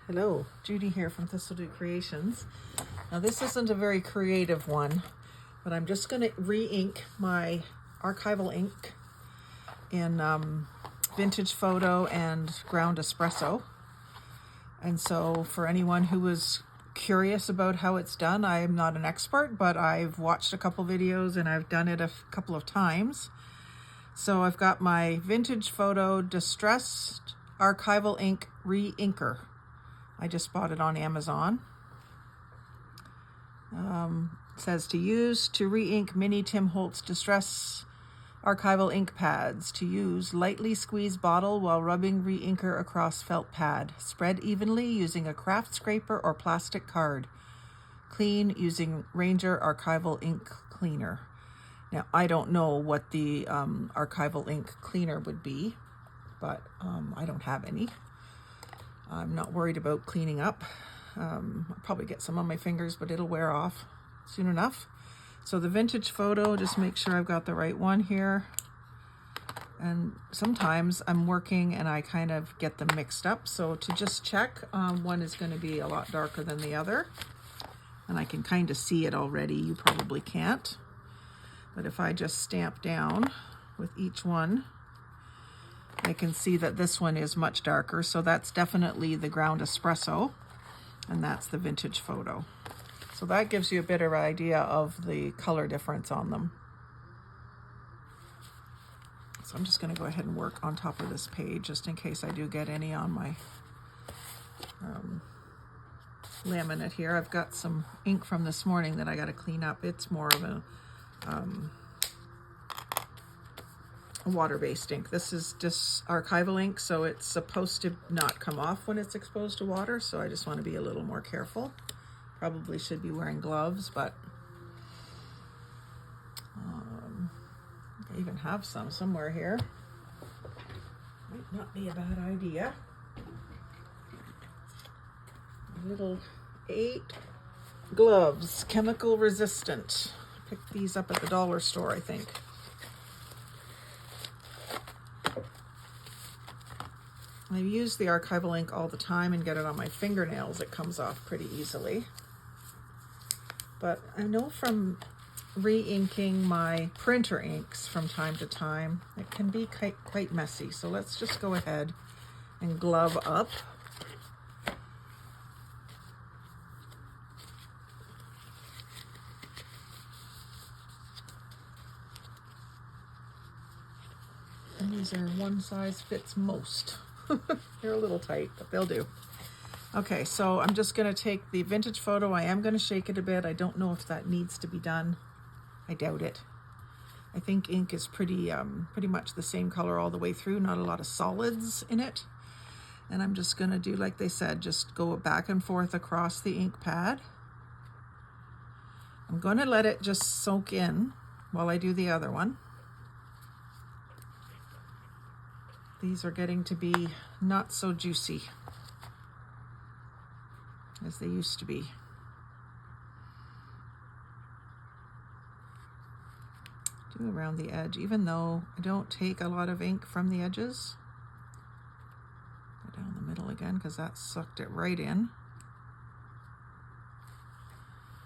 Hello, Judy here from Thistledew Creations. Now this isn't a very creative one, but I'm just going to re-ink my archival ink in vintage photo and ground espresso. And so for anyone who was curious about how it's done, I am not an expert, but I've watched a couple videos and I've done it a couple of times. So I've got my vintage photo distressed archival ink re-inker. I just bought it on Amazon. It says to use to re-ink mini Tim Holtz Distress archival ink pads. To use, lightly squeeze bottle while rubbing re-inker across felt pad. Spread evenly using a craft scraper or plastic card. Clean using Ranger archival ink cleaner. Now, I don't know what the archival ink cleaner would be, but I don't have any. I'm not worried about cleaning up. I'll probably get some on my fingers, but it'll wear off soon enough. So the vintage photo, just make sure I've got the right one here. And sometimes I'm working and I kind of get them mixed up. So to just check, one is going to be a lot darker than the other. And I can kind of see it already. You probably can't. But if I just stamp down with each one, I can see that this one is much darker, so that's definitely the ground espresso, and that's the vintage photo. So that gives you a better idea of the color difference on them. So I'm just going to go ahead and work on top of this page, just in case I do get any on my laminate here. I've got some ink from this morning that I got to clean up. It's more of a water-based ink. This is just archival ink, so it's supposed to not come off when it's exposed to water, so I just want to be a little more careful. Probably should be wearing gloves, but I even have some somewhere here. Might not be a bad idea. Little 8 gloves, chemical resistant. Picked these up at the dollar store, I think. I use the archival ink all the time and get it on my fingernails. It comes off pretty easily. But I know from re-inking my printer inks from time to time, it can be quite messy. So let's just go ahead and glove up. And these are one size fits most. They're a little tight, but they'll do. Okay, so I'm just going to take the vintage photo. I am going to shake it a bit. I don't know if that needs to be done. I doubt it. I think ink is pretty much the same color all the way through. Not a lot of solids in it. And I'm just going to do like they said, just go back and forth across the ink pad. I'm going to let it just soak in while I do the other one. These are getting to be not so juicy as they used to be. Do around the edge, even though I don't take a lot of ink from the edges. Go down the middle again because that sucked it right in.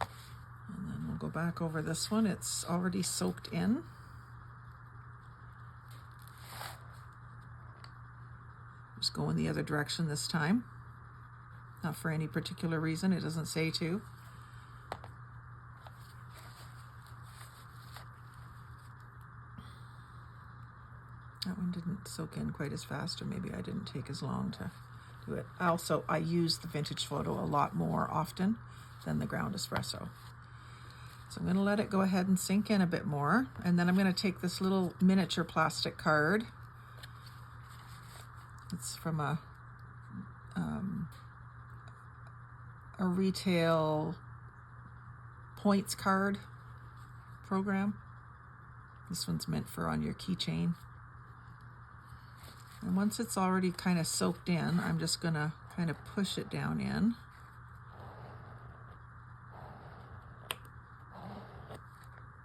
And then we'll go back over this one. It's already soaked in. Just go in the other direction this time. Not for any particular reason, it doesn't say to. That one didn't soak in quite as fast, or maybe I didn't take as long to do it. I use the vintage photo a lot more often than the ground espresso. So I'm going to let it go ahead and sink in a bit more, and then I'm going to take this little miniature plastic card. It's from a retail points card program. This one's meant for on your keychain. And once it's already kind of soaked in, I'm just going to kind of push it down in.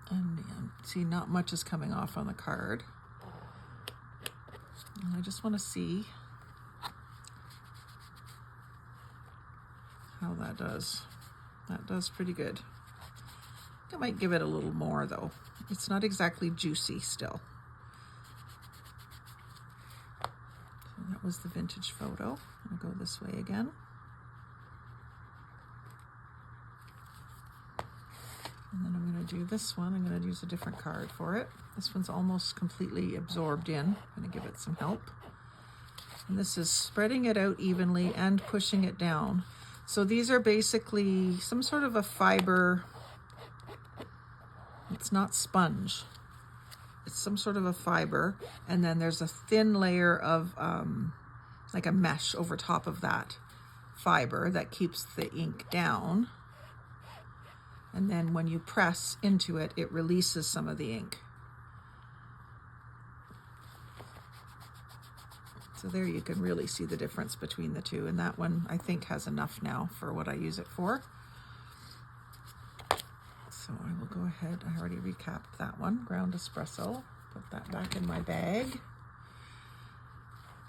And see, not much is coming off on the card. And I just want to see how that does. That does pretty good. I might give it a little more though. It's not exactly juicy still. So that was the vintage photo. I'll go this way again. And then I'm going to do this one. I'm going to use a different card for it. This one's almost completely absorbed in. I'm going to give it some help. And this is spreading it out evenly and pushing it down. So these are basically some sort of a fiber. It's not sponge. It's some sort of a fiber. And then there's a thin layer of like a mesh over top of that fiber that keeps the ink down. And then when you press into it, it releases some of the ink. So there you can really see the difference between the two. And that one I think has enough now for what I use it for. So I will go ahead, I already recapped that one, ground espresso. Put that back in my bag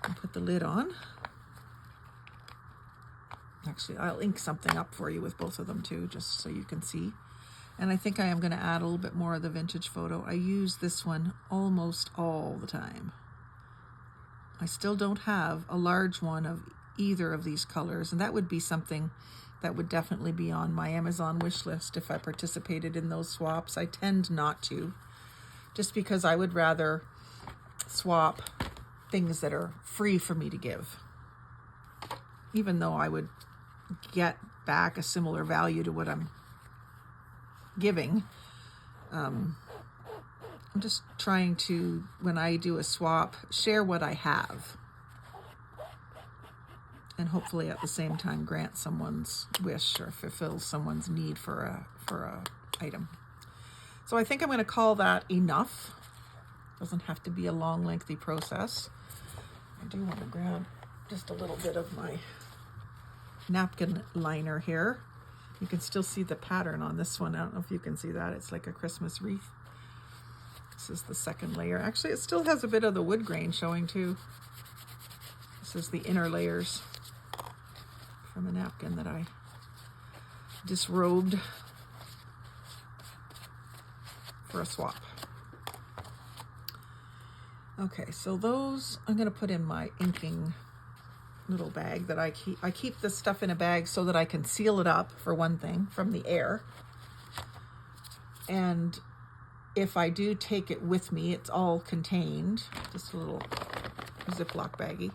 and put the lid on. Actually, I'll ink something up for you with both of them too, just so you can see. And I think I am going to add a little bit more of the vintage photo. I use this one almost all the time. I still don't have a large one of either of these colors, and that would be something that would definitely be on my Amazon wish list if I participated in those swaps. I tend not to, just because I would rather swap things that are free for me to give. Even though I would get back a similar value to what I'm giving, I'm just trying to, when I do a swap, share what I have, and hopefully at the same time grant someone's wish or fulfill someone's need for a item. So I think I'm going to call that enough. Doesn't have to be a long, lengthy process. I do want to grab just a little bit of my napkin liner here. You can still see the pattern on this one. I don't know if you can see that. It's like a Christmas wreath. This is the second layer. Actually, it still has a bit of the wood grain showing too. This is the inner layers from a napkin that I disrobed for a swap. Okay, so those I'm going to put in my inking little bag that I keep this stuff in a bag so that I can seal it up, for one thing, from the air. And if I do take it with me, it's all contained, just a little Ziploc baggie.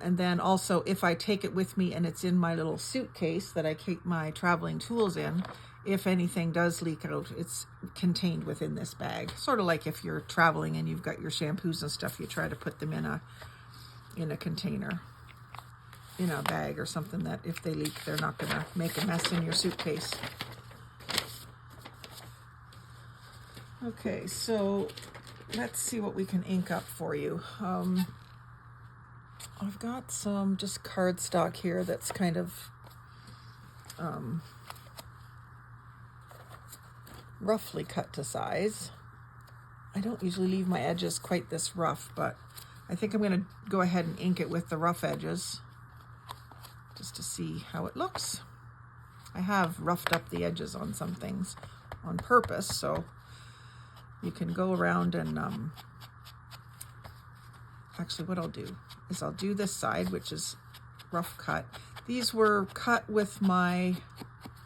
And then also, if I take it with me and it's in my little suitcase that I keep my traveling tools in, if anything does leak out, it's contained within this bag. Sort of like if you're traveling and you've got your shampoos and stuff, you try to put them in a container, in a bag or something, that if they leak, they're not going to make a mess in your suitcase. Okay, so let's see what we can ink up for you. I've got some just cardstock here that's kind of roughly cut to size. I don't usually leave my edges quite this rough, but I think I'm going to go ahead and ink it with the rough edges just to see how it looks. I have roughed up the edges on some things on purpose, so you can go around and actually what I'll do is I'll do this side, which is rough cut. These were cut with my,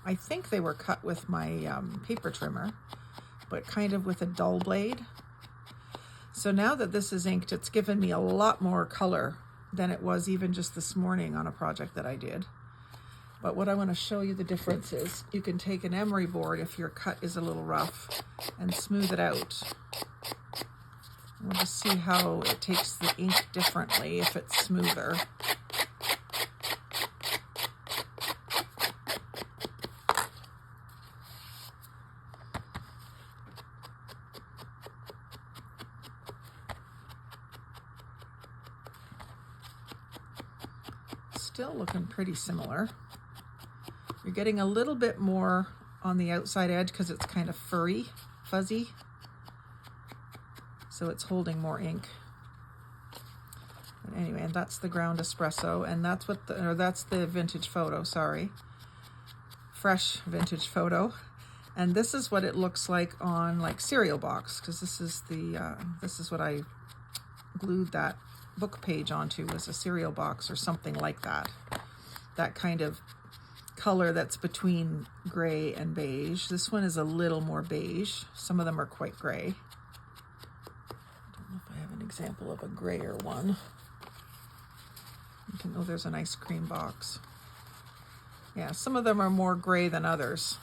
I think they were cut with my paper trimmer, but kind of with a dull blade. So now that this is inked, it's given me a lot more color than it was even just this morning on a project that I did. But what I want to show you the difference is you can take an emery board if your cut is a little rough and smooth it out. We'll just see how it takes the ink differently if it's smoother. Still looking pretty similar. You're getting a little bit more on the outside edge because it's kind of furry, fuzzy. So it's holding more ink. But anyway, and that's the ground espresso, and that's what that's the vintage photo, sorry. Fresh vintage photo. And this is what it looks like on like cereal box, because this is what I glued that book page onto, was a cereal box or something like that. That kind of color that's between gray and beige. This one is a little more beige. Some of them are quite gray. I don't know if I have an example of a grayer one. Oh, there's an ice cream box. Yeah, some of them are more gray than others.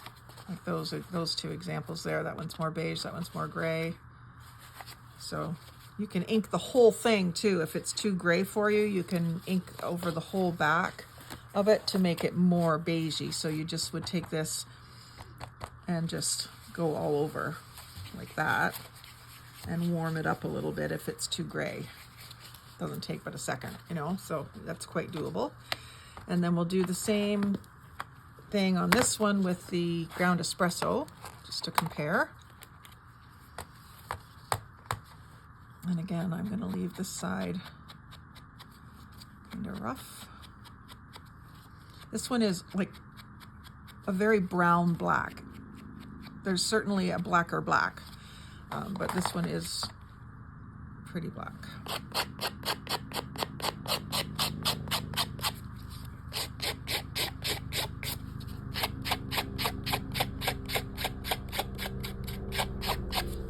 Like those two examples there. That one's more beige, that one's more gray. So you can ink the whole thing too. If it's too gray for you, you can ink over the whole back of it to make it more beigey. So you just would take this and just go all over like that and warm it up a little bit if it's too gray. Doesn't take but a second, you know, so that's quite doable. And then we'll do the same thing on this one with the ground espresso, just to compare. And again, I'm going to leave this side kind of rough. This one is like a very brown black. There's certainly a blacker black, but this one is pretty black.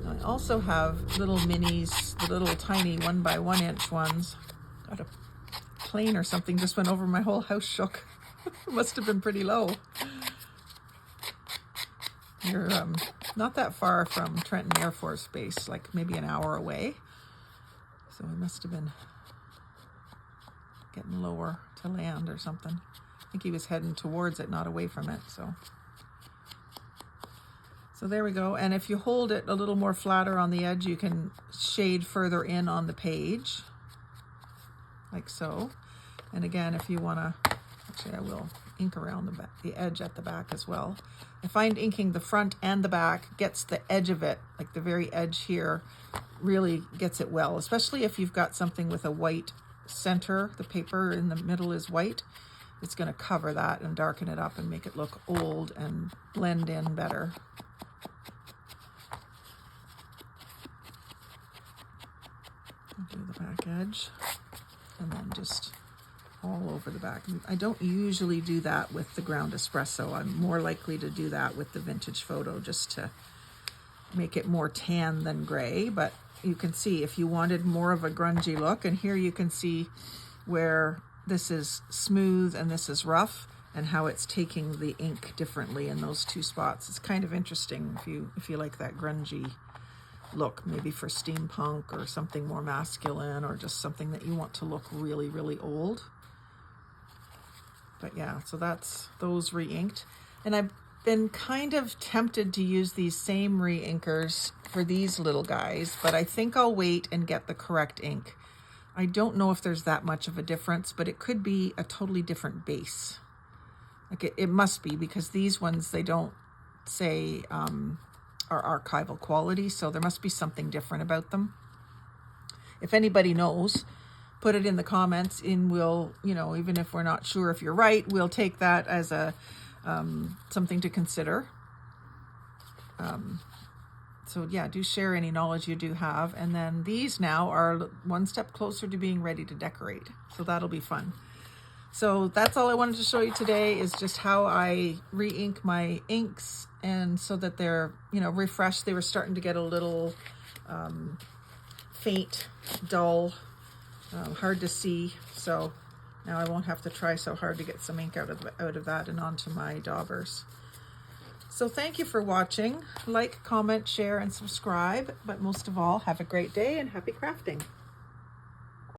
I also have little minis, the little tiny 1 by 1 inch ones. Got a plane or something just went over, my whole house shook. It must have been pretty low. You're not that far from Trenton Air Force Base, like maybe an hour away. So we must have been getting lower to land or something. I think he was heading towards it, not away from it. So there we go. And if you hold it a little more flatter on the edge, you can shade further in on the page, like so. And again, if you want to, actually I will ink around the back, the edge at the back as well. I find inking the front and the back gets the edge of it, like the very edge here, really gets it well, especially if you've got something with a white center. The paper in the middle is white. It's going to cover that and darken it up and make it look old and blend in better. Do the back edge and then just all over the back. I don't usually do that with the ground espresso. I'm more likely to do that with the vintage photo, just to make it more tan than gray. But you can see if you wanted more of a grungy look, and here you can see where this is smooth and this is rough, and how it's taking the ink differently in those two spots. It's kind of interesting if you like that grungy look, maybe for steampunk or something more masculine, or just something that you want to look really, really old. But yeah, so that's those re-inked. And I've been kind of tempted to use these same re-inkers for these little guys, but I think I'll wait and get the correct ink. I don't know if there's that much of a difference, but it could be a totally different base. Like it must be, because these ones, they don't say are archival quality, so there must be something different about them. If anybody knows, put it in the comments, and we'll, you know, even if we're not sure if you're right, we'll take that as a something to consider. So yeah, do share any knowledge you do have. And then these now are one step closer to being ready to decorate, so that'll be fun. So that's all I wanted to show you today, is just how I re-ink my inks, and so that they're, you know, refreshed. They were starting to get a little faint, dull, hard to see. So now I won't have to try so hard to get some ink out of that and onto my daubers. So thank you for watching. Like, comment, share, and subscribe. But most of all, have a great day and happy crafting.